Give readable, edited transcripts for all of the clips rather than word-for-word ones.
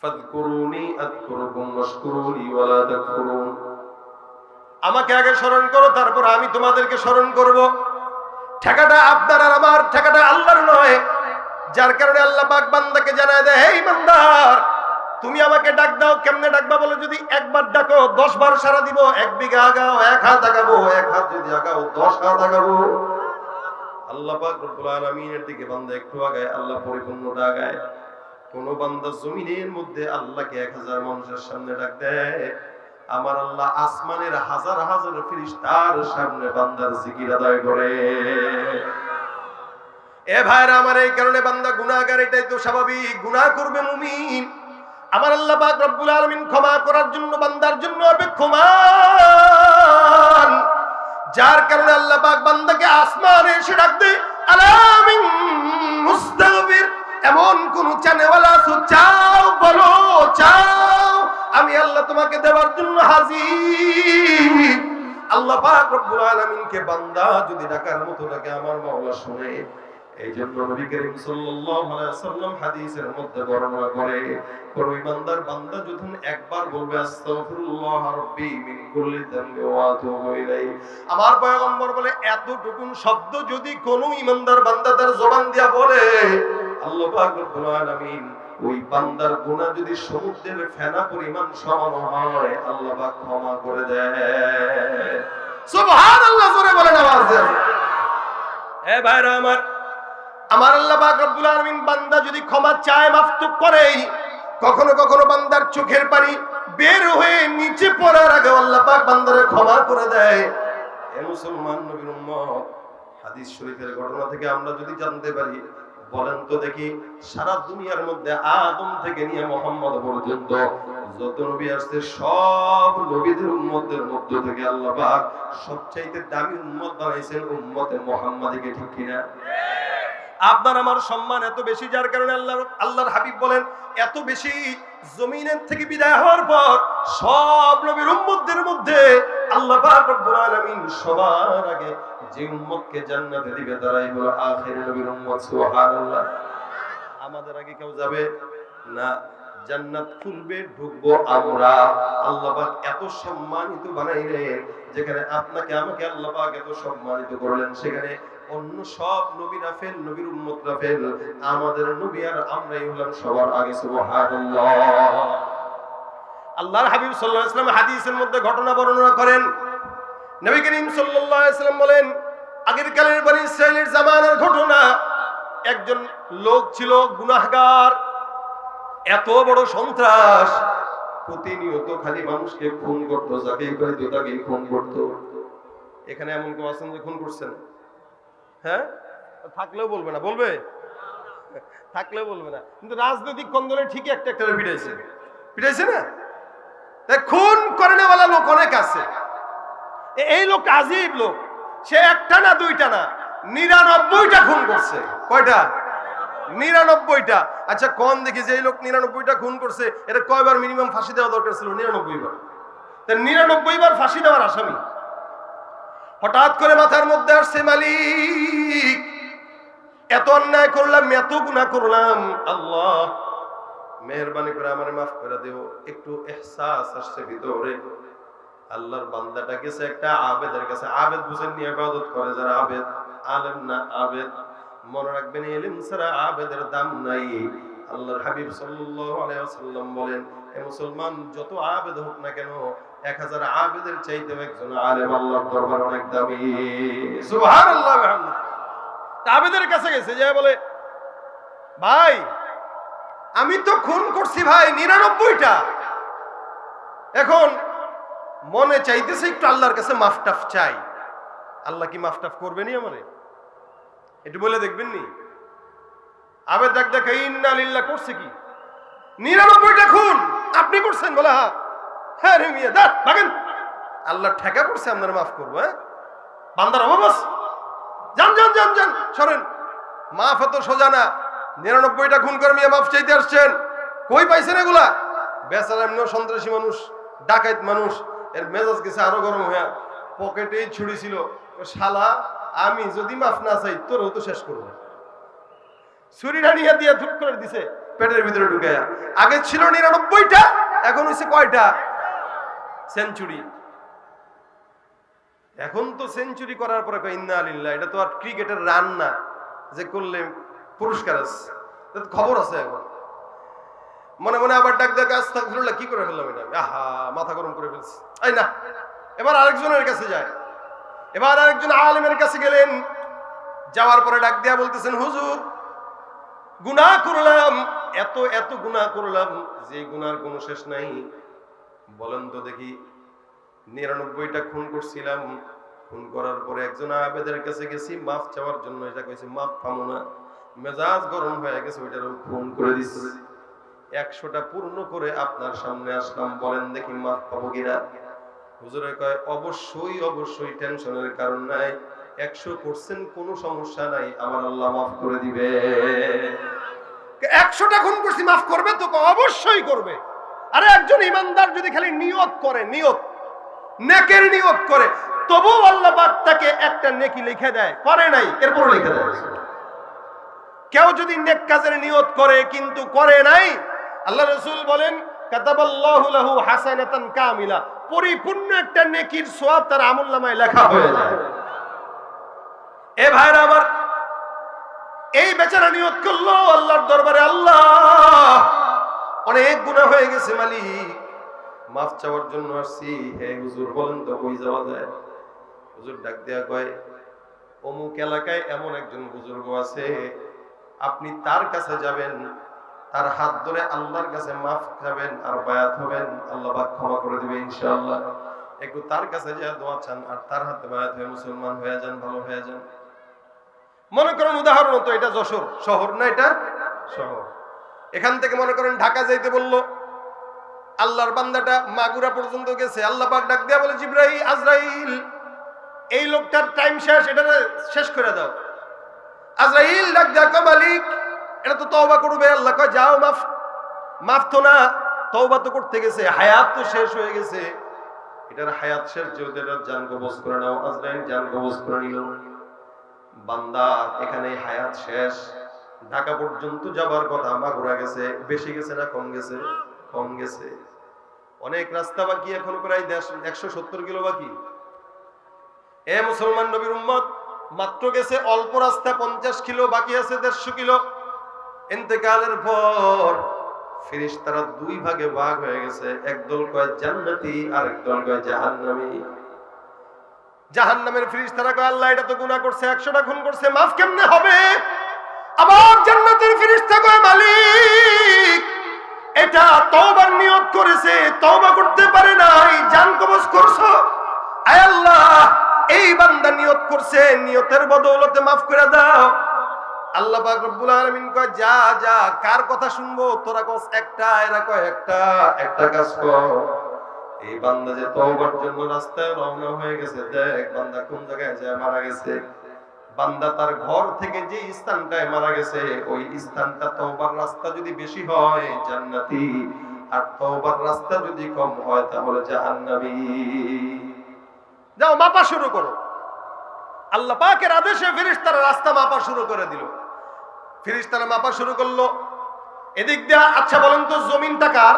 ফাযকুরুনি আযকুরুকুম ওয়াশকুরুলি ওয়ালা তাকফুরুন। আমাকে আগে স্মরণ করো, তারপর আমি তোমাদেরকে স্মরণ করব। ঠেকাটা আপনার আর আমার, ঠেকাটা আল্লাহর নয়। যার কারণে আল্লাহ পাক বান্দাকে জানায় দেয়, হে বান্দার, তুমি আমাকে ডাক দাও। কেমনে ডাকবা বলো? যদি একবার ডাকো 10 বার সাড়া দিব। 1 বিঘা আগাও 1 হাত আগাবো, 1 হাত যদি আগাও 10 হাত আগাবো। আল্লাহ পাক রব্বুল আলামিনের দিকে বান্দা একটু আগায়, আল্লাহ পরিপূর্ণটা আগায়। কোন বান্দা জমিনের মধ্যে আল্লাহকে 1000 মানুষের সামনে ডাক দেয়, আমার আল্লাহ আসমানের হাজার হাজার ফেরেশতার সামনে বান্দার জিকির আদায় করে। এ ভাইরা আমার, এই কারণে বান্দা গুনাহগার, এটাই তো স্বাভাবিক। গুনাহ করবে মুমিন, আমার আল্লাহ পাক রব্বুল আলামিন ক্ষমা করার জন্য বান্দার জন্য অপেক্ষমান। যার কারণে আল্লাহ পাক বান্দাকে আসমানে এসে ডাক দেয়, আলামিন মুস্তাগফির। এমন কোন চানেওয়ালা আছো? চাও, বলো চাও, আমি আল্লাহ তোমাকে দেওয়ার জন্য হাজির। আল্লাহ পাক রব্বুল আলামিনকে বান্দা যদি ডাকার মতো ডাকে, আমার মাওলা শুনে। এই জন্য নবী করিম সাল্লাল্লাহু আলাইহি ওয়াসাল্লাম হাদিসের মধ্যে বর্ণনা করে, কোন ইমানদার বান্দা যখন একবার বলবে আস্তাগফিরুল্লাহ রাব্বি মিন কুল্লি যামবি ওয়া আতুবু ইলাইহি, আমার পয়গম্বর বলে এতটুকুন শব্দ যদি কোন ইমানদার বান্দা তার জবান দিয়া বলে, আল্লাহ পাক রব্বুল আলামিন ওই বান্দার গুনাহ যদি সমুদ্রের ফেনা পরিমাণ সমান হয়, আল্লাহ পাক ক্ষমা করে দেয়। সুবহানাল্লাহ, জোরে বলেন আওয়াজ দেন। এ ভাইরা আমার, আমার আল্লাহ পাক রব্বুল আলামিন বান্দা যদি ক্ষমা চায়, মাফ তো করেই। কখনো কখনো বান্দার চোখের পানি বের হয়ে নিচে পড়ার আগে আল্লাহ পাক বান্দারে ক্ষমা করে দেয়। এ মুসলমান নবীর উম্মত, হাদিস শরীফের ঘটনা থেকে আমরা যদি জানতে পারি, বলেন তো দেখি, সারা দুনিয়ার মধ্যে আদম থেকে নিয়ে মুহাম্মদ পর্যন্ত যত নবী আসছে, সব নবীদের উম্মতের মধ্য থেকে আল্লাহ পাক সবচাইতে দামি উম্মত বানাইছেন উম্মতে মুহাম্মাদীকে, ঠিক কিনা? আপনার আমার সম্মান এত বেশি, যার কারণে আল্লাহর হাবিব বলেন, এত বেশি জমিনের থেকে বিদায় হওয়ার পর সব নবীর উম্মতদের মধ্যে আল্লাহ পাক রব্বুল আলামিন সবার আগে যে উম্মতকে জান্নাতে দিবে তারাই হলো আখির নবীর উম্মত। সুবহানাল্লাহ। আমাদের আগে কেউ যাবে না, জান্নাত খুলবে, ঢুকবো আমরা। আল্লাহ পাক এত সম্মানিত বানাইলেন, যেখানে আপনাকে আমাকে আল্লাহ পাক এত সম্মানিত করলেন, সেখানে অন্য সব নবীরা ফেল, নবীর উম্মতরা ফেল, আমাদের নবী আর আমরাই হলাম সবার আগে। সুবহানাল্লাহ। আল্লাহর হাবিব সাল্লাল্লাহু আলাইহি ওয়াসাল্লাম হাদিসের মধ্যে ঘটনা বর্ণনা করেন। নবী করিম সাল্লাল্লাহু আলাইহি ওয়াসাল্লাম বলেন, আগের কালের বনি ইসরাইলের জামানার ঘটনা। একজন লোক ছিল গুনাহগার, এত বড় সন্ত্রাস, প্রতিনিয়ত খালি মানুষকে খুন করতো, যাকেই পাইতো তাকেই খুন করতো। এখানে এমন কেউ আছেন যে খুন করছেন? হ্যাঁ, থাকলেও বলবে না। বলবে? থাকলেও বলবে না। কিন্তু রাজনৈতিক কন্দলে ঠিকই একটা একটা পিটাইছে, পিটাইছে না? খুন করে নেওয়ালা লোক অনেক আছে। এই লোক আজীব লোক, সে একটা না দুইটা না, 99টা খুন করছে। কয়টা? 99টা। আচ্ছা কোন দেখি যে এই লোক 99টা খুন করছে, এটা কয়বার মিনিমাম ফাঁসি দেওয়া দরকার ছিল? 99 বার। তা 99 বার ফাঁসি দেওয়ার আসামি। হঠাৎ করে মাথার মধ্যে আসছে, মালিক এত অন্যায় করলাম, এত গুনাহ করলাম, আল্লাহ মেহেরবানি করে আমারে মাফ করে দিও। একটু ইহসাস আসছে ভিতরে। আল্লাহর বান্দাটা গেছে একটা আবেদের কাছে। আবেদ বুঝেন নিয়ে ইবাদত করে যারা, আবেদ, আলেম না আবেদ। মনে রাখবেন, ইলম ছাড়া আবেদের দাম নাই। আল্লাহর হাবিব সাল্লাল্লাহু আলাইহি ওয়াসাল্লাম বলেন, এ মুসলমান যত আবেদ হোক না কেন, 1000 আবেদের চাইতে একজন আলেম আল্লাহর দরবারে অনেক দামি। সুবহানাল্লাহ। আবেদের কাছে গেছে, যে বলে, ভাই আমি তো খুন করছি ভাই 99টা, এখন মনে চাইতেছে একটু আল্লাহর কাছে মাফ টাফ চাই। আল্লাহ কি মাফ টাফ করবেনি আমারে? একটু বলে দেখবেন নি? আবেদ দেখ দেখ, ইন্না লিল্লাহ করছে কি? 99টা খুন আপনি করছেন? বলে হ্যাঁ। হ্যাঁ রে মিয়া, দাঁড় ভাগেন, আল্লাহ ঠেকা পড়ছে, আপনারা মাফ করবো। হ্যাঁ, বান্দার অবাবস, যান যান যান যান, সরেন। মাফ এত সোজা না। 99টা খুন করে মিয়া মাফ চাইতে আসছেন, কই পাইছেন এগুলা? বেচারা এমনিও সন্ত্রাসী মানুষ, ডাকাত মানুষ, এর মেজাজ গেছে আরো গরম হয়ে, পকেটেই ছুরি ছিল। শালা, আমি যদি মাফ না চাই তোরও তো শেষ করবো। ছুরিটা নিয়ে দিয়ে ধুপ করে দিছে। পেটের ভিতরে ঢুকায়া। আগে ছিল 99টা, এখন হচ্ছে কয়টা? সেঞ্চুরি। এখন তো সেঞ্চুরি করার পরে কয় ইন্না লিল্লাহ। এটা তো আর ক্রিকেটের রান না যে করলে পুরস্কার আছে, খবর আছে। এখন মনে মনে আবার ডাক ডাক আস্তাগফিরুল্লাহ, কি করে ফেললাম এটা, আহা মাথা গরম করে ফেলছি। এই না, এবার আরেকজনের কাছে যায়। এবার আরেকজন আলেমের কাছে গেলেন, যাওয়ার পরে ডাক দিয়া বলতেছেন, হুজুর গুনাহ করলাম, এত এত গুনাহ করলাম যে গুনার কোনো শেষ নাই। বলেন তো দেখি, 99টা খুন করছিলাম, খুন করার পরে একজন আবেদের কাছে গেছি মাফ চাওয়ার জন্য, এটা কইছে মাফ পাবো না, মেজাজ গরম হয়ে গেছে, ওইটারও খুন করে দিচ্ছে। 100টা পূর্ণ করে আপনার সামনে আসলাম, বলেন দেখি মাফ পাবো কিনা। হুজুরে কয় অবশ্যই অবশ্যই, টেনশনের কারণ নাই, 100% কোনো সমস্যা নাই, আমার আল্লাহ মাফ করে দিবে। 100টা খুন করছি, মাফ করবে তো? অবশ্যই করবে। আরে একজন ইমানদার যদি খালি নিয়ত করে, নিয়ত নেকের নিয়ত করে, তবু আল্লাহ পাক তাকে একটা নেকি লিখে দেয়। করে নাই, এরপর লিখে দেয়। কেউ যদি নেক কাজের নিয়ত করে কিন্তু করে নাই, আল্লাহ রাসূল বলেন কাতাবাল্লাহু লাহু হাসানাতান কামিলা, পরিপূর্ণ একটা নেকির সওয়াব তার আমলনামায় লেখা হয়ে যায়। এ ভাইরা আমার, এই বেচারা নিয়ত করলো আল্লাহর দরবারে, আল্লাহ অনেক গুনাহ হয়ে গেছে মালিক, মাফ চাওয়ার জন্য আসছি। হে হুজুর বলেন তো কই যাওয়া যায়? হুজুর ডাক দেয়া কয়, অমুক এলাকায় এমন একজন বুজুর্গ আছে, আপনি তার কাছে যাবেন, তার হাত ধরে আল্লাহর কাছে মাফ চাবেন আর বায়াত হবেন, আল্লাহ পাক ক্ষমা করে দিবে ইনশাআল্লাহ। একটু তার কাছে যা দোয়া চান আর তার হাতে বায়াত হয়ে মুসলমান হয়ে যান, ভালো হয়ে যান। মনে করেন উদাহরণত এটা যশোর শহর না, এটা শহর। এখান থেকে মনে করেন ঢাকা যাইতে বললো, আল্লাহর বান্দাটা মাগুরা পর্যন্ত গেছে, আল্লাহ পাক ডাক দেয়া বলে জিবরাইল, আজরাইল এই লোকটার টাইম শেষ, এটা শেষ করে দাও। আজরাইল ডাক দেয়া কয় মালিক এটা তো তওবা করবে। আল্লাহ কয় যাও, মাফ মাফ তো না, তওবা তো করতে গেছে, হায়াত তো শেষ হয়ে গেছে, এটার হায়াত শেষ যেহেতু এটার জান কবজ করে নাও। আজরাইল জান কবজ করে নিল। বান্দা এখানে হায়াত শেষ, ঢাকা পর্যন্ত যাবার কথা, মাগুরা গেছে, বেশি গেছে না কম গেছে? কম গেছে। অনেক রাস্তা বাকি, এখন প্রায় 170 কিলো বাকি। এ মুসলমান নবীর উম্মত, মাত্র গেছে অল্প রাস্তা, 50 কিলো বাকি আছে, 150 কিলো। ইন্তেকালের পর ফেরেশতারা দুই ভাগে ভাগ হয়ে গেছে, একদল কয় জান্নাতি আর একদল কয় জাহান্নামী। জাহান্নামের ফেরেশতারা কয় আল্লাহ এটা তো গুনাহ করছে, 100টা খুন করছে, মাফ কেমনে হবে? আবার জান্নাতের ফেরেশতা কয় মালিক এটা তওবার নিয়ত করেছে, তওবা করতে পারে নাই, জান কবজ করছো। আয় আল্লাহ এই বান্দা নিয়ত করছে, নিয়তের বদৌলতে মাফ করে দাও। আল্লাহ পাক রব্বুল আলামিন কয় যা যা, কার কথা শুনবো? তোরা কস একটা, এরা কয় একটা, একটা কাজ কর। এই বান্দা যে তওবার জন্য রাস্তায় রওনা হয়ে গেছে, দেখ বান্দা কোন জায়গায় যায় মারা গেছে। বান্দা তার ঘর থেকে যে স্থানটায় মারা গেছে, ওই স্থানটা তওবার রাস্তা যদি বেশি হয় জান্নাতি, আর তওবার রাস্তা যদি কম হয় তাহলে জাহান্নামী। যাও মাপা শুরু করো। আল্লাহ পাকের আদেশে ফেরেশতারা রাস্তা মাপা শুরু করে দিল। ফেরেশতারা মাপা শুরু করলো এদিক দিয়ে। আচ্ছা বলেন তো জমিনটা কার?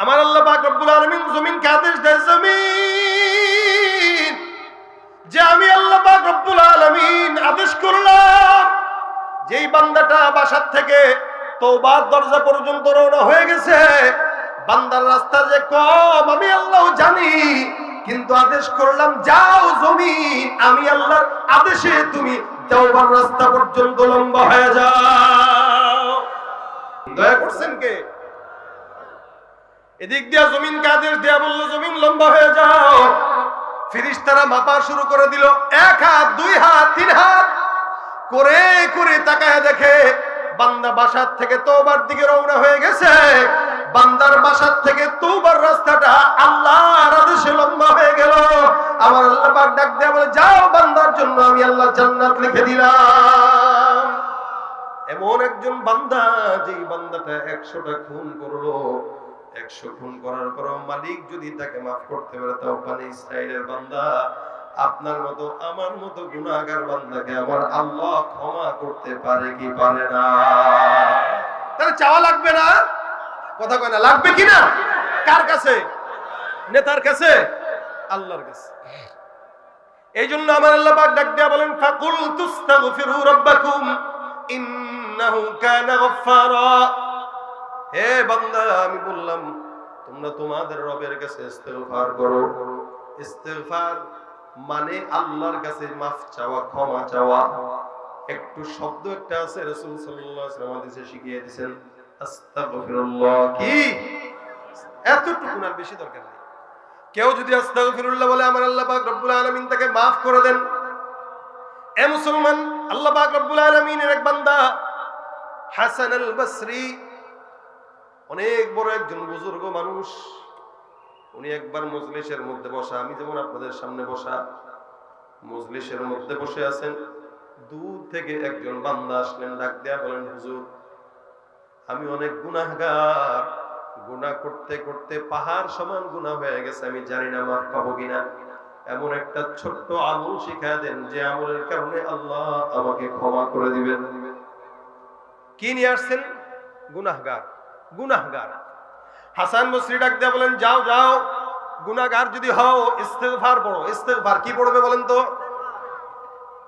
আমার আল্লাহ পাক রব্বুল আলামিন জমিনকে আদেশ দেয়, জমিন যে আমি আল্লাহ পাক রব্বুল আলামিন আদেশ করলাম, যেই বান্দাটা বাসার থেকে তওবার দরজা পর্যন্ত রওনা হয়ে গেছে, বান্দার রাস্তা যে কম আমি আল্লাহ জানি, কিন্তু আদেশ করলাম যাও জমিন, আমি আল্লাহর আদেশে তুমি তওবার রাস্তা পর্যন্ত লম্বা হয়ে যাও। দয়া করছেন কে? এদিক দিয়া জমিনকে আদেশ দেয়া বললো জমিন লম্বা হয়ে যাও। ফেরেশতারা মাপা শুরু করে দিল, 1 হাত 2 হাত 3 হাত করে করে তাকায় দেখে বান্দা বাসার থেকে তওবার দিকে রওনা হয়ে গেছে। বান্দার বাসার থেকে তওবার রাস্তাটা আল্লাহর আদেশে লম্বা হয়ে গেল। আমার আল্লাহ পাক ডাক দেয়া বলে যাও বান্দার জন্য আমি আল্লাহ জান্নাত লিখে দিলাম। এমন একজন বান্দা, যেই বান্দাটা 100টা খুন করলো, 100 খুন করার পর মালিক যদি তাকে মাফ করতে পারে, তাও বনি ইসরাইলের বান্দা, আপনার মতো আমার মতো গুনাহগার বান্দাকে আমার আল্লাহ ক্ষমা করতে পারে কি পারে না? সরকার চাওয়া লাগবে না? কথা কয় না, লাগবে কিনা? কার কাছে? নেতার কাছে? আল্লাহর কাছে। এই জন্য আমার আল্লাহ পাক ডাক দিয়া বলেন, ফাকুল তুস্তাগফিরু রাব্বাকুম ইন্নাহু কানা গফফারা। হে বান্দা, আমি বললাম তোমরা তোমাদের রবের কাছে ইস্তিগফার করো। ইস্তিগফার মানে আল্লাহর কাছে মাফ চাওয়া, ক্ষমা চাওয়া। একটু শব্দ একটা আছে, রাসূল সাল্লাল্লাহু আলাইহি ওয়াসাল্লাম হাদিসে শিখিয়ে দিয়েছেন, আস্তাগফিরুল্লাহ। কি এতটুকু না, বেশি দরকার নেই। কেউ যদি আস্তাগফিরুল্লাহ বলে, আমার আল্লাহ পাক রব্বুল আলামিন তাকে মাফ করে দেন। এ মুসলমান, আল্লাহ পাক রব্বুল আলামিনের এক বান্দা হাসান আল বসরি, অনেক বড় একজন বুজুর্গ মানুষ। উনি একবার মজলিসের মধ্যে বসা, আমি যেমন আপনাদের সামনে বসা, মজলিসের মধ্যে বসে আছেন। দূর থেকে একজন বান্দা আসলেন, ডাক দেয়া বলেন, হুজুর আমি অনেক গুনাহগার, গুনাহ করতে করতে পাহাড় সমান গুনাহ হয়ে গেছে, আমি জানি না মাফ পাবো কিনা। এমন একটা ছোট্ট আমল শিখায় দেন যে আমলের কারণে আল্লাহ আমাকে ক্ষমা করে দিবেন। কি নিয়ে আসছেন? গুনাহগার, গুনাহগার। হাসান বসরি ডাক দেয়া বলেন, যাও যাও, গুনাহগার যদি হও ইস্তিগফার পড়ো। ইস্তিগফার কি পড়বে বলেন তো?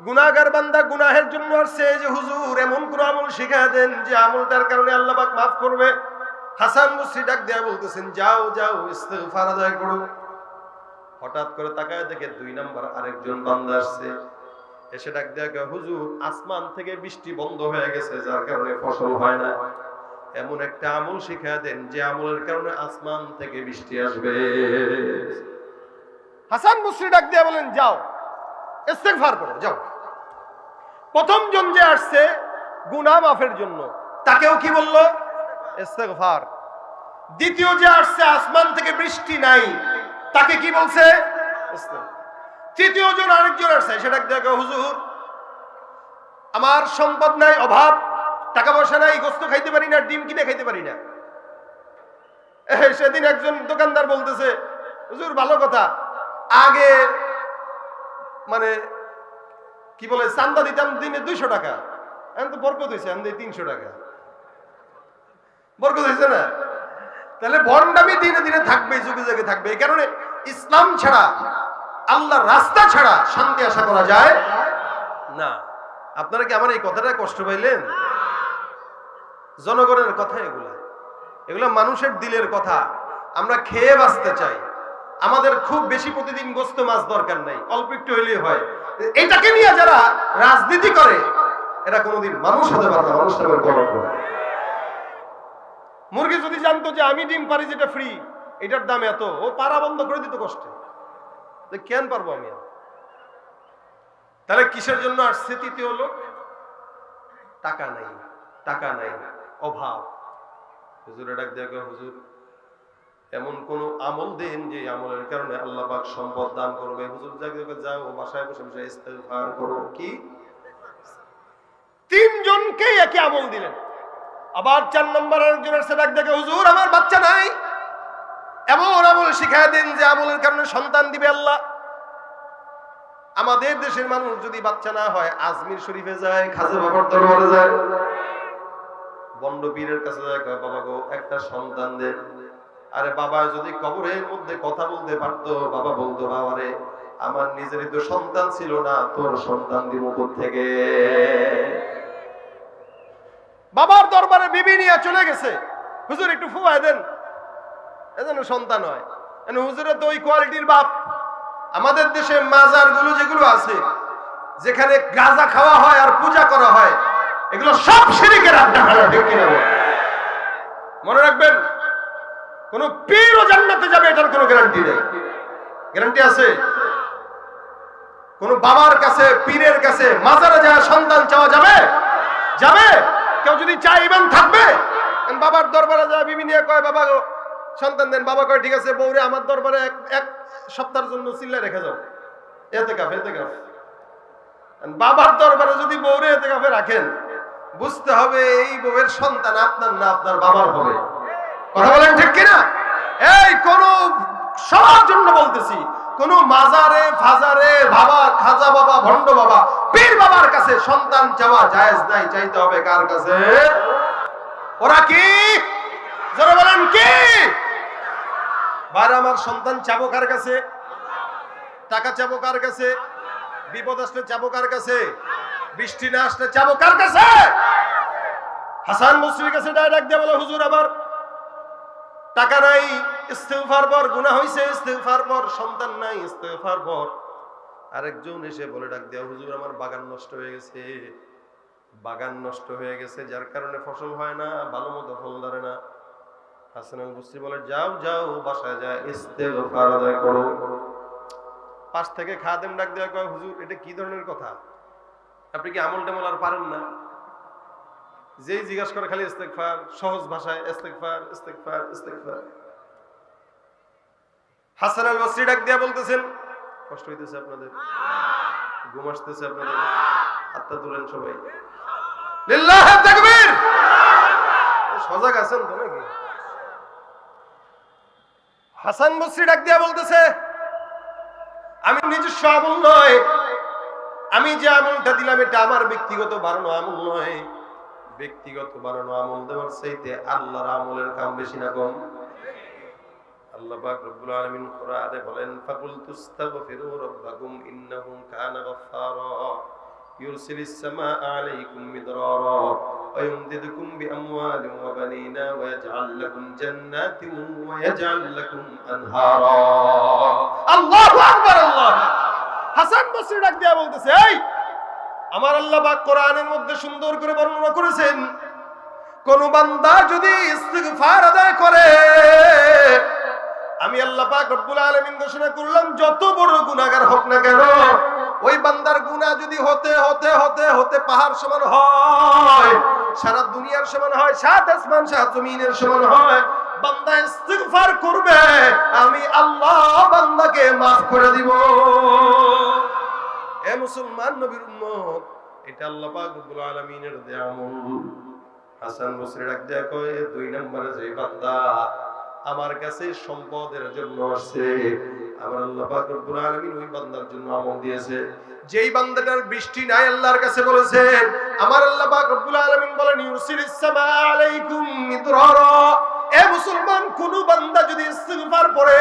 গুনাহগার বান্দা গুনাহের জন্য আসছে, যে হুজুর এমন কোন আমল শিখায় দেন যে আমলটার কারণে আল্লাহ পাক মাফ করবে। হাসান বসরি ডাক দেয়া বলতেছেন, যাও যাও ইস্তিগফার আদায় করো। হঠাৎ করে তাকায় দেখে 2 নাম্বার আরেকজন বান্দা আসছে, এসে ডাক দেয়া কয়, হুজুর আসমান থেকে বৃষ্টি বন্ধ হয়ে গেছে, যার কারণে ফসল হয় না। এমন একটা আমল শিখায় দেন যে আমলের কারণে আসমান থেকে বৃষ্টি আসবে। হাসান বসরি ডাক দেয়া বলেন, যাও ইস্তিগফার করো, যাও। প্রথম জন যে আসছে গুনাহ মাফের জন্য, তাকেও কি বললো? ইস্তিগফার। দ্বিতীয় যে আসছে আসমান থেকে বৃষ্টি নাই, তাকে কি বলছে? ইস্তিগফার। তৃতীয় জন আরেকজন আসছে, সেটা দেখো, হুজুর আমার সম্পদ নাই, অভাব, টাকা পয়সা নাই, গোস্ত খাইতে পারি না, ডিম কিনে খাইতে পারি না। সেদিন একজন দোকানদার বলতেছে, হুজুর ভালো কথা, আগে মানে কি বলে চান্দা দিতাম দিনে 200 টাকা, এখন তো বরকত হয়েছে, এখন 300 টাকা। বরকত হয়েছে না? তাহলে ভণ্ডামি দিনে দিনে থাকবে, যুগে যুগে থাকবে। এই কারণে ইসলাম ছাড়া, আল্লাহর রাস্তা ছাড়া শান্তি আশা করা যায় না। আপনারা কি আমার এই কথাটা কষ্ট পাইলেন? জনগণের কথা এগুলা, এগুলা মানুষের দিলের কথা। আমরা খেয়ে বাঁচতে চাই, আমাদের খুব বেশি প্রতিদিন গোস্ত মাছ দরকার নাই, অল্প একটু হইলেই হয়। এটাকে নিয়ে যারা রাজনীতি করে, এরা কোনোদিন মানুষ হতে পারে না, মানুষ হবে কলঙ্ক। মুরগি যদি জানতো যে আমি ডিম পারি যেটা ফ্রি, এটার দাম এত, ও পাড়া বন্ধ করে দিত কষ্টে। কেন পারবো আমি? তাহলে কিসের জন্য আসছে তৃতীয় লোক? টাকা নাই, টাকা নাই, অভাব। হুজুরে ডাক দেখো, হুজুর এমন কোন আমল দেন যে আমলের কারণে আল্লাহ পাক সম্পদ দান করবে। হুজুর যাও বাসায় বসে বসে ইস্তিগফার করো। কি 3 জনকে একই আমল দিলেন। আবার 4 নম্বর আরেকজনের সে ডাক দেখে, হুজুর আমার বাচ্চা নাই, এমন আমল শিখায় দেন যে আমলের কারণে সন্তান দিবে আল্লাহ। আমাদের দেশের মানুষ যদি বাচ্চা না হয় আজমির শরীফে যায়, খাজা বাবার দরবারে যায়, বন্ড পীরের কাছে যায়, বাবা গো একটা সন্তান দেন। আরে বাবা যদি কবরের মধ্যে কথা বলতে পারতো, বাবা বলতো, বাবা রে আমার নিজেরই তো সন্তান ছিল না, তোর সন্তান দিব থেকে। বাবার দরবারে বিবি নিয়ে চলে গেছে, হুজুর একটু ফুয়াই দেন, এজন্য সন্তান হয়। হুজুরের তো ওই কোয়ালিটির বাপ। আমাদের দেশে মাজার গুলো যেগুলো আছে, যেখানে গাঁজা খাওয়া হয় আর পূজা করা হয়, এগুলো সব শিরকের আড্ডা। মনে রাখবেন, কোন পীরও জান্নাতে যাবে এটার কোনো গ্যারান্টি নেই। গ্যারান্টি আছে? কোন বাবার কাছে, পীরের কাছে, মাজারে যায় সন্তান চাওয়া যাবে? যাবে? কেউ যদি চায় ইমান থাকবে? বাবার দরবারে যায় বিবি নিয়ে কয়, বাবা গো সন্তান দেন। বাবা কয় ঠিক আছে, বউরে আমার দরবারে এক সপ্তাহের জন্য চিল্লায় রেখে যাও, এতেকাফ। বাবার দরবারে যদি বউরে এতেকাফে রাখেন, বুঝতে হবে এই বউয়ের সন্তান আপনার না, আপনার বাবার হবে। কথা বলেন ঠিক কিনা? এই কোন সবার জন্য বলতেছি, কোন মাজারে ফাজারে বাবা, খাজা বাবা, ভণ্ড বাবা, পীর বাবার কাছে সন্তান চাওয়া জায়েজ নাই। চাইতে হবে কার কাছে? ওরা কি? যারা বলেন কি? ভাইরা আমার, সন্তান চাবো কার কাছে? টাকা চাবো কার কাছে? বিপদ আসলে চাবো কার কাছে? বৃষ্টি না আসলে চাবো কার কাছে? হাসান বসরির কাছে ডাক দিয়ে বলে, হুজুর আমার টাকা নাই, ইস্তেগফার পর, গুনাহ হইছে ইস্তেগফার পর, সন্তান নাই ইস্তেগফার পর। আরেকজন এসে বলে ডাক দিয়া, হুজুর আমার বাগান নষ্ট হয়ে গেছে, বাগান নষ্ট হয়ে গেছে, যার কারণে ফসল হয় না, ভালো মতো ফল ধরে না। হাসান আল বসরি বলে, যাও যাও বাসায় যায় ইস্তেগফার আদায় করো। পাশ থেকে খাদেম ডাক দেওয়া কয়, হুজুর এটা কি ধরনের কথা? আপনি কি আমল টামল আর পারেন না? যেই জিজ্ঞাসা করে খালি ইস্তেগফার, সহজ ভাষায় ইস্তেগফার ইস্তেগফার ইস্তেগফার। হাসান আল বসরি ডাক দিয়া বলতেছেন, কষ্ট হইতেছে আপনাদের? ঘুম আসতেছে আপনাদের? হাতটা তুলেন সবাই, লিল্লাহি তাকবীর। সজাগ আছেন তো নাকি? হাসান বসরি ডাক দিয়া বলতেছে, আমি নিজস্ব আমল নয়, আমি যে আমলটা দিলাম এটা আমার ব্যক্তিগত বানানো আমল নয়। ব্যক্তিগত বানানো আমল দেওয়ার চাইতে আল্লাহর আমলের কাম বেশি না কম? আল্লাহ পাক রব্বুল আলামিন কোরআনে বলেন, ফাকুলতুস্তাগফিরু রাব্বাকুম ইন্নাহু কানা গাফফারা ইউরসিলিস সামাআ আলাইকুম মিদরারা ওয়া ইউমদিদুকুম বিআমওয়ালিন ওয়া বানিনা ওয়া ইয়াজআল লাকুম জান্নাতিন ওয়া ইয়াজআল লাকুম আনহারা। আল্লাহু আকবার, আল্লাহ। হাসান বসরি ডাক দিয়া বলতেছে, এই আমার আল্লাহ পাক কোরআনের মধ্যে সুন্দর করে বর্ণনা করেছেন, কোন বান্দা যদি ইস্তিগফার আদায় করে, আমি আল্লাহ পাক রব্বুল আলামিন ঘোষণা করলাম, যত বড় গুনাহগার হোক না কেন, ওই বান্দার গুনাহ যদি হতে হতে হতে হতে পাহাড় সমান হয়, সারা দুনিয়ার সমান হয়, সাত আসমান সাত জমিনের সমান হয়, বান্দা ইস্তিগফার করবে, আমি আল্লাহ বান্দাকে মাফ করে দিব। এ মুসলমান নবীর উম্মত, এটা আল্লাহ পাক রব্বুল আলামিনের দেয়া আমল। হাসান বসরি ডাক দেয়া কয়, দুই নম্বরে যে বান্দা আমার কাছে সম্পদের জন্য আসছে, আমার আল্লাহ পাক রব্বুল আলামিন ওই বান্দার জন্য আমল দিয়েছে। যেই বান্দাটার বৃষ্টি নাই, আল্লাহর কাছে বলেছেন, আমার আল্লাহ পাক রব্বুল আলামিন বলেন, ইউরসিলিস সামাআ আলাইকুম মিদরারা। এ মুসলমান, কোন বান্দা যদি ইস্তিগফার পড়ে,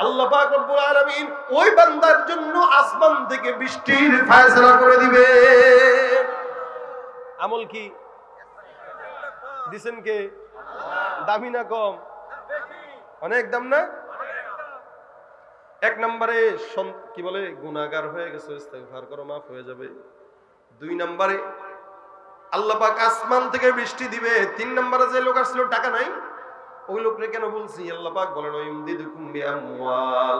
আল্লাহ পাক রব্বুল আলামিন ওই বান্দার জন্য আসমান থেকে বৃষ্টির ফয়সালা করে দিবে। আমল কি দিবেন কে? দামি না কম? অনেক দাম না? এক নম্বরে কি বলে, গুনাহগার হয়ে গেছে, ইস্তেগফার করো, মাফ হয়ে যাবে। দুই নম্বরে আল্লাহ পাক আসমান থেকে বৃষ্টি দিবে। তিন নম্বরে যে লোক আসছিল টাকা নাই, ওই লোকরে কেন বলছি? আল্লাহ পাক বলেন, ইউমদিদুকুম বিআমওয়াল,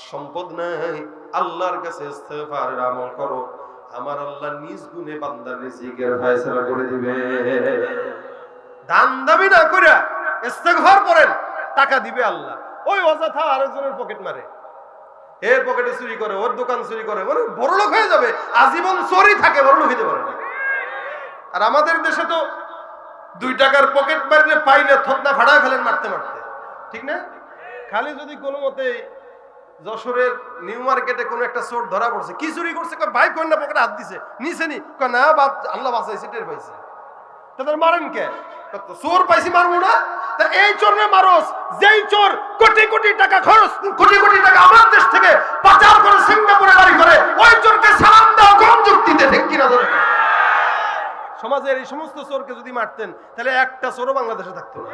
সম্পদ নাই, আল্লাহর কাছে ইস্তেগফারের আমল করো, আমার আল্লাহ নিজ গুণে বান্দার রিজিকের ফয়সালা করে দিবে। দান দাবি না কইরা ইস্তেগফার করেন, টাকা দিবে আল্লাহ। ওই অযথা আরেকজনের পকেট মারে, এর পকেটে চুরি করে, ওর দোকান চুরি করে, মানে বড় লোক হয়ে যাবে, আজীবন চোরই থাকে, বড় লোক হইতে পারে না। আর আমাদের দেশে তো 2 টাকার পকেট মারলে পাইলে থতনা ফাড়ায় ফেলেন মারতে মারতে, ঠিক না? খালি যদি কোনো মতে যশোরের নিউ মার্কেটে কোনো একটা চোর ধরা পড়ছে, কি চুরি করছে, ভাই কোন না পকেটে হাত দিছে, নিচে নি, না আল্লাহ বাঁচাইছে, টের পাইছে, তাদের মারেন কে? চোর পাইছি মারবো না? তা এই চোরে মারস, যেই চোর কোটি কোটি টাকা খরচ, কোটি কোটি টাকা আমার দেশ থেকে পাচার করে সিঙ্গাপুরে বাড়ি করে, ওই চোরকে সালাম দাও কোন যুক্তিতে, ঠিক কিনা? ধরে সমাজের এই সমস্ত চোরকে যদি মারতেন, তাহলে একটা চোরও বাংলাদেশে থাকতো না।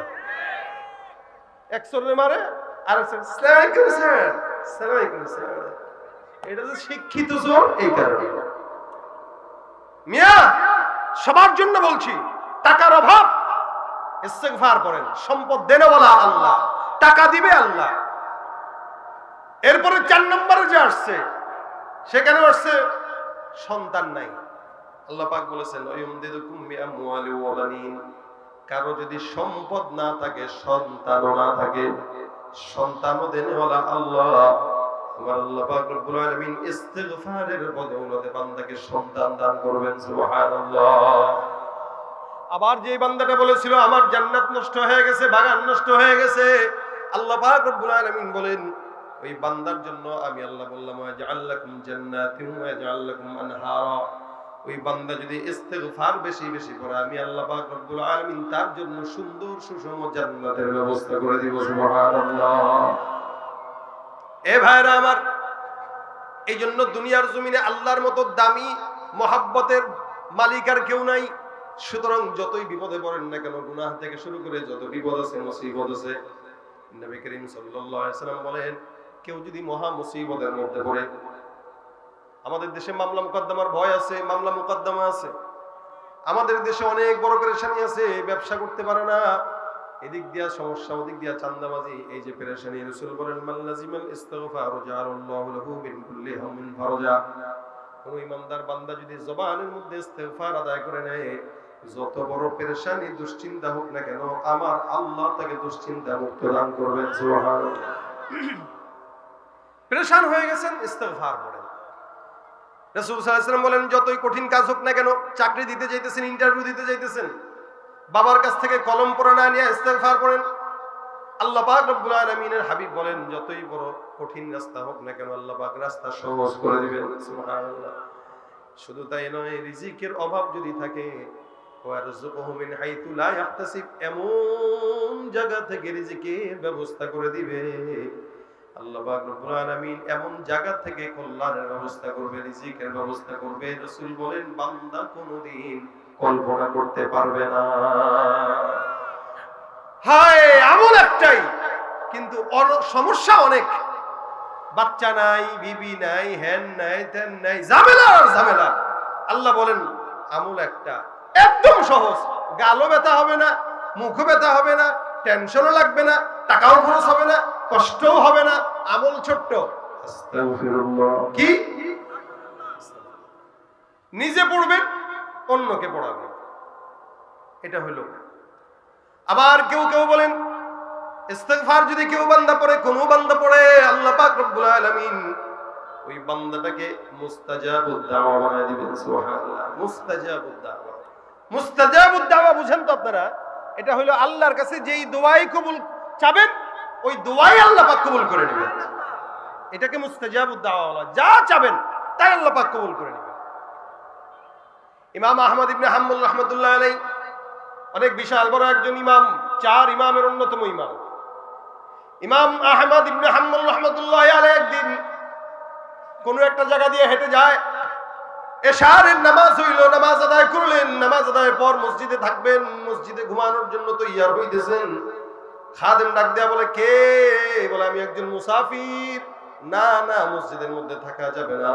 এক চোরে মারে, আর এটা যে শিক্ষিত চোর, এই কারণে। মিয়া, সবার জন্য বলছি, টাকার অভাব, ইস্তেগফার করেন, সম্পদ দেনওয়ালা আল্লাহ, টাকা দিবে আল্লাহ। এরপরে 4 নম্বরে যে আসছে, সেখানে আসছে সন্তান নাই। আল্লাহ পাক বলেছেন, ওয়ায়ুমদিদুকুম বিআমওয়ালি ওয়া বানিন, কারো যদি সম্পদ না থাকে, সন্তানও না থাকে, সন্তানও দেনওয়ালা আল্লাহ। আমার আল্লাহ পাক রব্বুল আলামিন ইস্তিগফারের বদৌলতে বান্দাকে সন্তান দান করবেন। সুবহানাল্লাহ। আবার যে বান্দাটা বলেছিল আমার জান্নাত নষ্ট হয়ে গেছে, বাগান নষ্ট হয়ে গেছে, আল্লাহ পাক রব্বুল আলামিন বলেন, ওই বান্দার জন্য আমি আল্লাহ বললাম, ওয়া জাআল লাকুম জান্নাতিন ওয়া জাআল লাকুম আনহারা, ওই বান্দা যদি ইস্তেগফার বেশি বেশি করে, আমি আল্লাহ পাক রব্বুল আলামিন তার জন্য সুন্দর সুষম জান্নাতের ব্যবস্থা করে দিব। সুবহানাল্লাহ। এ ভাইরা আমার, এই জন্য দুনিয়ার জমিনে আল্লাহর মতো দামি মহাব্বতের মালিক আর কেউ নাই। সুতরাং যতই বিপদে পড়েন না কেন, গুনাহ থেকে শুরু করে যত বিপদ আছে, মুসিবত আছে, নবী করিম সাল্লাল্লাহু আলাইহি সাল্লাম বলেন, কেউ যদি মহা মুসিবতের মধ্যে পড়ে, আমাদের দেশে মামলা মুকদ্দমার ভয় আছে, মামলা মুকদ্দমা আছে, আমাদের দেশে অনেক বড় পেরেশানি আছে, ব্যবসা করতে পারে না, এদিক দিয়া সমস্যা, ওদিক দিয়া চান্দাবাজি, এই যে পেরেশানি, রাসূল বলেন, মান লাজিমাল ইস্তিগফার জাআলাল্লাহু লাহু মিন কুল্লি হামিন ফারজা। কোন ইমানদার বান্দা যদি জবানের মধ্যে ইস্তিগফার আদায় করে নেয়, যত বড় পেরেশানি দুশ্চিন্তা হোক না কেন, আমার আল্লাহ তাকে দুশ্চিন্তা মুক্ত দান করবেন। সুবহানাল্লাহ। পেরেশান হয়ে গেছেন, ইস্তিগফার পড়েন। রাসূল সাল্লাল্লাহু আলাইহি ওয়াসাল্লাম বলেন, যতই কঠিন কাজ হোক না কেন, চাকরি দিতে যাইতেছেন, ইন্টারভিউ দিতে যাইতেছেন, বাবার কাছ থেকে কলম পড়ে না নিয়ে ইস্তিগফার পড়েন। আল্লাহ পাক রব্বুল আলামিনের হাবিব বলেন, যতই বড় কঠিন রাস্তা হোক না কেন, আল্লাহ পাক রাস্তা সহজ করে দিবেন। সুবহানাল্লাহ। শুধু তাই নয়, রিজিকের অভাব যদি থাকে, ওয়ারযুকুহু মিন হাইতু লা ইয়াহতাসিব, এমন জায়গা থেকে রিজিকের ব্যবস্থা করে দিবে আল্লাহ পাক রব্বুল আলামিন, এমন জায়গা থেকে কল্যাণের ব্যবস্থা করবে, রিজিকের ব্যবস্থা করবে। রাসূল বলেন, বান্দা কোনদিন কল্পনা করতে পারবে না। হায়, আমল একটাই, কিন্তু সমস্যা অনেক। বাচ্চা নাই, বিবি নাই, হ্যান নাই, তেন নাই, ঝামেলা আর ঝামেলা। আল্লাহ বলেন, আমল একটা, একদম সহজ, গালও ব্যথা হবে না, মুখও ব্যথা হবে না, টেনশনও লাগবে না, টাকাও খরচ হবে না, কষ্টও হবে না, আমল ছোট্ট। আস্তাগফিরুল্লাহ। কি নিজে পড়বেন, অন্যকে পড়াবেন, এটা হলো। আবার কেউ কেউ বলেন, ইস্তিগফার যদি কেউ বান্দা পড়ে, কোনো বান্দা পড়ে, আল্লাহ পাক রব্বুল আলামিন ওই বান্দাটাকে মুস্তাজাবুদ দাওয়া বানায় দিবেন। সুবহানাল্লাহ। মুস্তাজাবুদ দাওয়া, মুস্তাজাবুদ দাওয়া বুঝেন তো আপনারা? এটা হলো আল্লাহর কাছে যেই দোয়াই কবুল চাবেন, ওই দোয়াই আল্লাহ পাক কবুল করে নেবেন। এটাকে মুস্তাজাবুদ দাওয়া বলা। যা চাবেন তাই আল্লাহ পাক কবুল করে নেবেন। ইমাম আহমদ ইবনে হাম্বল রাহমাতুল্লাহ আলাইহি অনেক বিশাল বড় একজন ইমাম, 4 ইমামের অন্যতম ইমাম। ইমাম আহমদ ইবনে হাম্বল রাহমাতুল্লাহ আলাইহি একদিন কোন একটা জায়গা দিয়ে হেঁটে যায়, এশারের নামাজ হইল, নামাজ আদায় করলেন, নামাজ আদায়ের পর মসজিদে থাকবেন, মসজিদে ঘুমানোর জন্য তৈয়ার হইতেছেন। খাদেম ডাক দেয়া বলে, কে? বলে, আমি একজন মুসাফির। না না, মসজিদের মধ্যে থাকা যাবে না।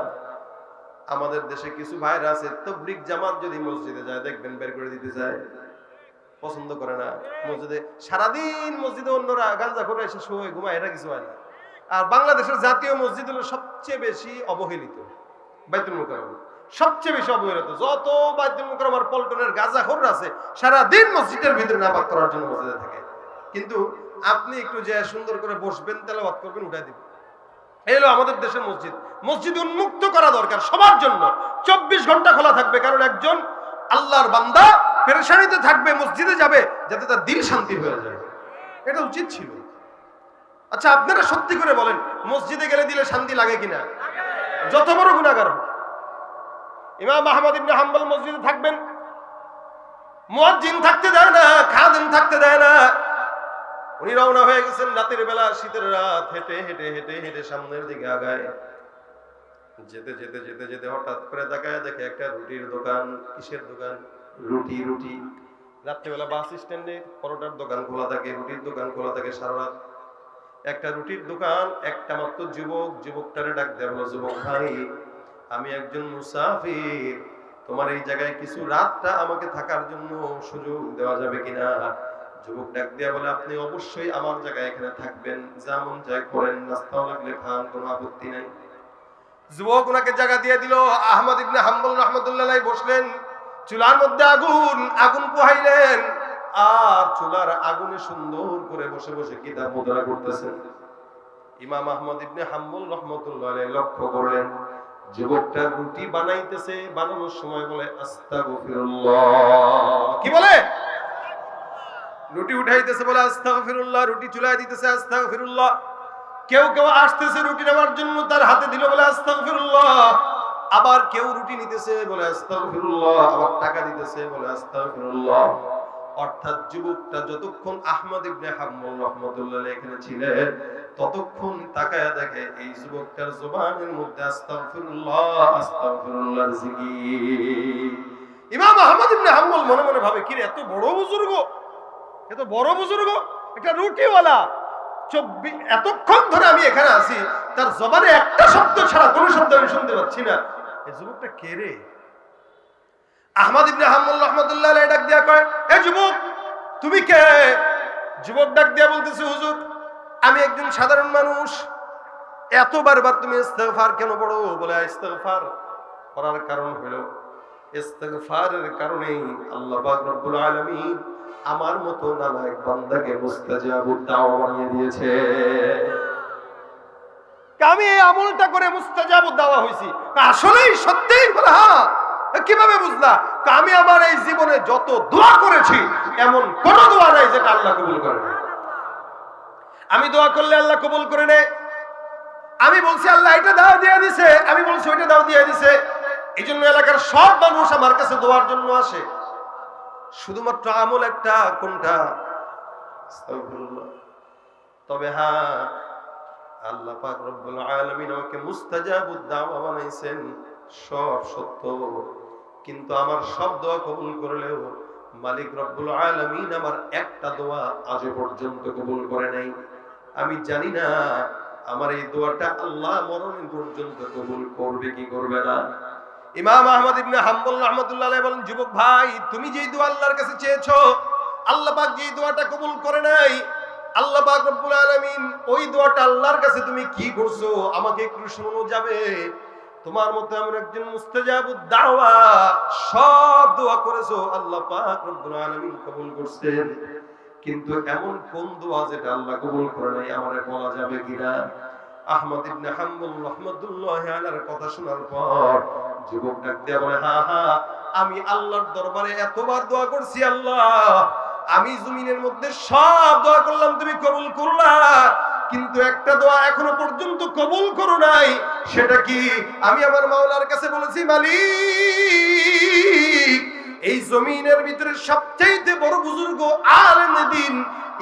আমাদের দেশে কিছু ভাইরা আছে, তাবলীগ জামাত যদি মসজিদে যায় দেখবেন বের করে দিতে যায়, পছন্দ করে না। মসজিদে সারাদিন মসজিদে অন্যরা গাঁজা করে এসে শুয়ে ঘুমায়, এটা কিছু হয় না। আর বাংলাদেশের জাতীয় মসজিদ হলো সবচেয়ে বেশি অবহেলিত, বাইতুল মুকাররম সবচেয়ে বেশি অবহেলিত। যত বাইতুল মুকাররম আর পল্টনের গাঁজাখোর আছে, সারাদিন মসজিদের ভিতরে নামাজ করার জন্য মসজিদে থাকে। কিন্তু আপনি একটু যে সুন্দর করে বসবেন, তেলাওয়াত করবেন, উঠাই দিবেন। এই হলো আমাদের দেশের মসজিদ। মসজিদ উন্মুক্ত করা দরকার সবার জন্য, 24 ঘন্টা খোলা থাকবে। কারণ একজন আল্লাহর বান্দা পেরেশানিতে থাকবে, মসজিদে যাবে যাতে তার দিল শান্তি হয়ে যায়, এটা উচিত ছিল। আচ্ছা, আপনারা সত্যি করে বলেন, মসজিদে গেলে দিলে শান্তি লাগে কিনা? যত বড় গুনাহগার হোক। ইমাম আহমদ ইবনে হাম্বল মসজিদে থাকবেন, মুয়াজ্জিন থাকতে দেয় না, খাদেম থাকতে দেয় না। উনি রওনা হয়ে গেছেন রাতের বেলা, শীতের রাত, হেঁটে হেঁটে হেঁটে হেঁটে সামনের দিকে আগায়। যেতে যেতে যেতে যেতে হঠাৎ করে তাকায় দেখে একটা রুটির দোকান। কিসের দোকান? রুটি। রুটি। রাত্রিবেলা বাস স্ট্যান্ডে পরোটার দোকান খোলা থাকে, রুটির দোকান খোলা থাকে সারা রাত। একটা রুটির দোকান, একটা মাত্র যুবক, যুবকটারে ডাক দেয়া বলো, যুবক ভাই, আমি একজন মুসাফির, তোমার এই জায়গায় কিছু রাতটা আমাকে থাকার জন্য সুযোগ দেওয়া যাবে কিনা? যুবক ডাক দিয়া বলে, আপনি অবশ্যই আমার জায়গায় এখানে থাকবেন, যেমন চাই করেন, নাস্তাও লাগলে খান, কোনো আপত্তি নাই। যুবক ওনাকে জায়গা দিয়ে দিল। আহমদ ইবনে হাম্বল রাহমাতুল্লাহ আলাইহি বসলেন, চুলার মধ্যে আগুন পোহাইলেন, আর চুলার আগুনে সুন্দর করে বসে বসে কিতাব মুদ্রা করতেছেন। ইমাম আহমদ ইবনে হাম্বল রাহমাতুল্লাহ আলাইহি লক্ষ্য করলেন, যুবকটা রুটি বানাইতেছে, বানানোর সময় বলে আস্তাগফিরুল্লাহ। কি বলে? রুটি উঠাইতেছে, বলে আস্তাগফিরুল্লাহ। রুটি চুলায় দিতেছে, আস্তাগফিরুল্লাহ। কেউ কেউ আসতেছে রুটি নেওয়ার জন্য, তার হাতে দিল, বলে আস্তাগফিরুল্লাহ। আবার কেউ রুটি নিতেছে বলে আস্তাগফিরুল্লাহ, আবার টাকা দিতেছে বলে আস্তাগফিরুল্লাহ। অর্থাৎ যুবকটা যতক্ষণ আহমদ ইবনে হাম্বল রাহমাতুল্লাহ আলাইহি এখানে ছিলেন ততক্ষণ তাকায়া দেখে এই যুবকটার জবানের মধ্যে আস্তাগফিরুল্লাহ আস্তাগফিরুল্লাহর জিকির। ইমাম আহমদ ইবনে হাম্বল মনে মনে ভাবে, কি রে, এত বড় বুজুর্গ, এত বড় বুজুর্গ, একটা রুটিওয়ালা, এতক্ষণ ধরে আমি এখানে আছি, তার জবানে একটা শব্দ ছাড়া কোনো শব্দ আমি শুনতে পাচ্ছি না, এই যুবকটা কে রে? আহমদ ইবনে হাম্বল রাহমাতুল্লাহ আলাইহি ডাক দিয়া কয়, এ যুবক, তুমি কে? যুবক ডাক দিয়া বলতেছে, হুজুর, আমি একজন সাধারণ মানুষ। এত বারবার তুমি ইস্তিগফার কেন পড়ো? বলে ইস্তিগফার করার কারণ হলো, ইস্তিগফারের কারণেই আল্লাহ পাক রব্বুল আলামিন আমার মতো নালায়েক বান্দাকে মুস্তাজাবুদ দাওয়া বানিয়ে দিয়েছে। আমি এই আমলটা করে মুস্তাজাবুদ দাওয়া হইছি। আসলেই সত্যিই? বলে হ্যাঁ। কিভাবে বুঝলা? আমি আমার এই জীবনে যত দোয়া করেছি এমন কোন দোয়া নাই যেটা আল্লাহ কবুল করে না। আমি দোয়া করলে আল্লাহ কবুল করে নেয়। আমি বলছি আল্লাহ এটা দাও দিয়ে দিছে, আমি বলছি ওইটা দাও দিয়ে দিছে, এই জন্য এলাকার সব মানুষ আমার কাছে দোয়ার জন্য আসে। শুধুমাত্র আমল একটা, কোনটা? আস্তাগফিরুল্লাহ। তবে হ্যাঁ, আল্লাহ পাক রব্বুল আলামিন আমাকে মুস্তাজাবুদ দাওয়া বানাইছেন, সব সত্য, কিন্তু আমার সব দোয়া কবুল করলেও মালিক রব্বুল আলামিন আমার একটা দোয়া আজ পর্যন্ত কবুল করে নাই। আমি জানি না আমার এই দোয়াটা আল্লাহ মরণ পর্যন্ত কবুল করবে কি করবে না। ইমাম আহমদ ইবনে হাম্বল রাহমাতুল্লাহ আলাইহি বলেন, যুবক ভাই, তুমি যেই দোয়া আল্লাহর কাছে চেয়েছো, আল্লাহ পাক যেই দোয়াটা কবুল করে নাই, আল্লাহ পাক রব্বুল আলামিন ওই দোয়াটা আল্লাহর কাছে তুমি কি করছো আমাকে একটু শোনানো যাবে? তোমার মতো এমন একজন মুস্তাজাবুদ দাওয়া, সব দোয়া করেছো, আল্লাহ পাক রব্বুল আলামিন কবুল করছেন, কিন্তু এমন কোন দোয়া যেটা আল্লাহ কবুল করে নাই আমারে বলা যাবে কিনা? আহমদ ইবনে হাম্বল রাহমাতুল্লাহি আলাইহির কথা শোনার পর যুবক ডাক দিয়ে বলে, হ্যাঁ হ্যাঁ, আমি আল্লাহর দরবারে এতবার দোয়া করছি, আল্লাহ আমি জমিনের মধ্যে সব দোয়া করলাম, তুমি কবুল করলা, কিন্তু একটা দোয়া এখনো পর্যন্ত কবুল করো নাই। সেটা কি? আমি আমার মাওলার কাছে বলেছি, মালিক, এই জমিনের ভিতরে সবচেয়ে বড় বুজুর্গ আলেম দ্বীন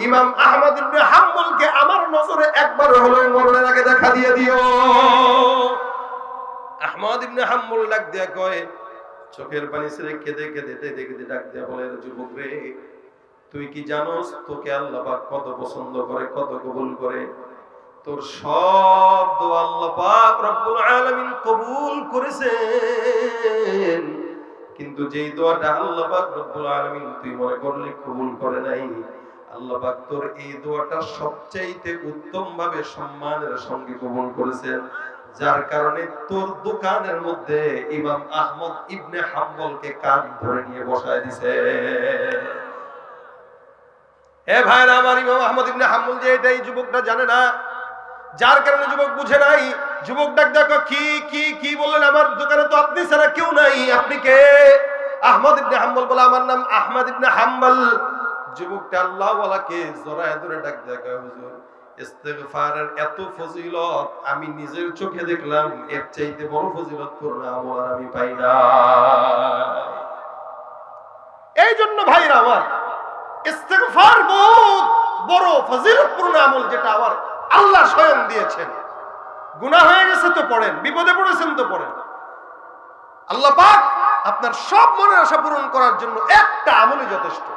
ইমাম আহমদ ইবনে হাম্বলকে আমার নজরে একবার হলেও মরণের আগে দেখা দিয়ে দিও। আহমদ ইবনে হাম্বল ডাক দিয়া কয়, চোখের পানি ছেড়ে কেঁদে কেঁদে কেঁদে ডাক দিয়া বলে, যুবক রে, তুই কি জানোস তোকে আল্লাহ পাক কত পছন্দ করে, কত কবুল করে? তোর সব দোয়া আল্লাহ পাক রব্বুল আলামিন কবুল করেছেন, কিন্তু যেই দোয়াটা আল্লাহ পাক রব্বুল আলামিন তুই মনে করলি কবুল করে নাই, আল্লাহ পাক তোর এই দোয়াটা সবচাইতে উত্তম ভাবে সম্মানের সঙ্গে কবুল করেছেন, যার কারণে তোর দোকানের মধ্যে ইমাম আহমদ ইবনে হাম্বলকে কান ধরে নিয়ে বসায় দিছে। এ ভাইরা আমার, ইমাম আহমদ ইবনে হাম্বল যে এটাই যুবকটা জানে না, যার কারণে যুবক বুঝে নাই। যুবক ডাক দেখো, কি কি কি বললেন? আমার দোকানে তো আপনি ছাড়া কেউ নাই, আপনি কে? আহমদ ইবনে হাম্বল বলে, আমার নাম আহমদ ইবনে হাম্বল। যুবকটা আল্লাহ ওয়ালাকে জড়ায় ধরে ডাক দেখো, হুজুর, ইস্তিগফারের এত ফজিলত আমি নিজের চোখে দেখলাম, এর চাইতে বড় ফজিলত করোনা আমল আর আমি পাই না। এই জন্য ভাইরা আমার, ইস্তিগফার বহুত বড় ফজিলতপূর্ণ আমল, যেটা আমার আল্লাহ স্বয়ং দিয়েছেন। গুনাহ হয়ে গেছে তো পড়েন, বিপদে পড়েছেন তো পড়েন। আল্লাহ পাক আপনার সব মনের আশা পূরণ করার জন্য একটা আমলই যথেষ্ট।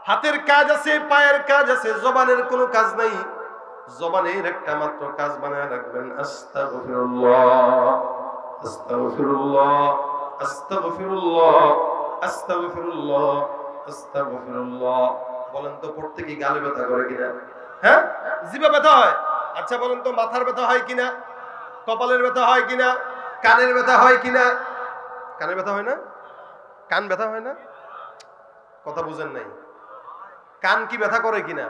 হাতের কাজ আছে, পায়ের কাজ আছে, জবানের কোনো কাজ নাই। জবানের একটা মাত্র কাজ বানায় রাখবেন, আস্তাগফিরুল্লাহ আস্তাগফিরুল্লাহ আস্তাগফিরুল্লাহ আস্তাগফিরুল্লাহ আস্তাগফিরুল্লাহ। বলেন তো, পড়তে কি গালে ব্যথা করে কিনা? হ্যাঁ, জিভে ব্যথা হয়। আচ্ছা বলেন তো, মাথার ব্যথা হয় কিনা? কপালের ব্যথা হয় কিনা? কানের ব্যথা হয় কিনা? কানের ব্যথা হয় না? কান ব্যথা হয় না? কথা বুঝেন নাই। কান কি ব্যথা করে কিনা?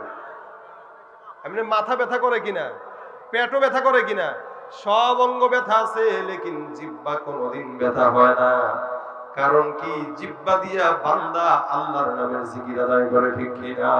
এমনি মাথা ব্যথা করে কিনা? পেটও ব্যথা করে কিনা? সব অঙ্গ ব্যথা আছে, লেকিন জিহ্বা কোনোদিন ব্যথা হয় না। কারণ কি? জিহ্বা দিয়া বান্দা আল্লাহর নামের জিকির আদায় করে, ঠিক কিনা?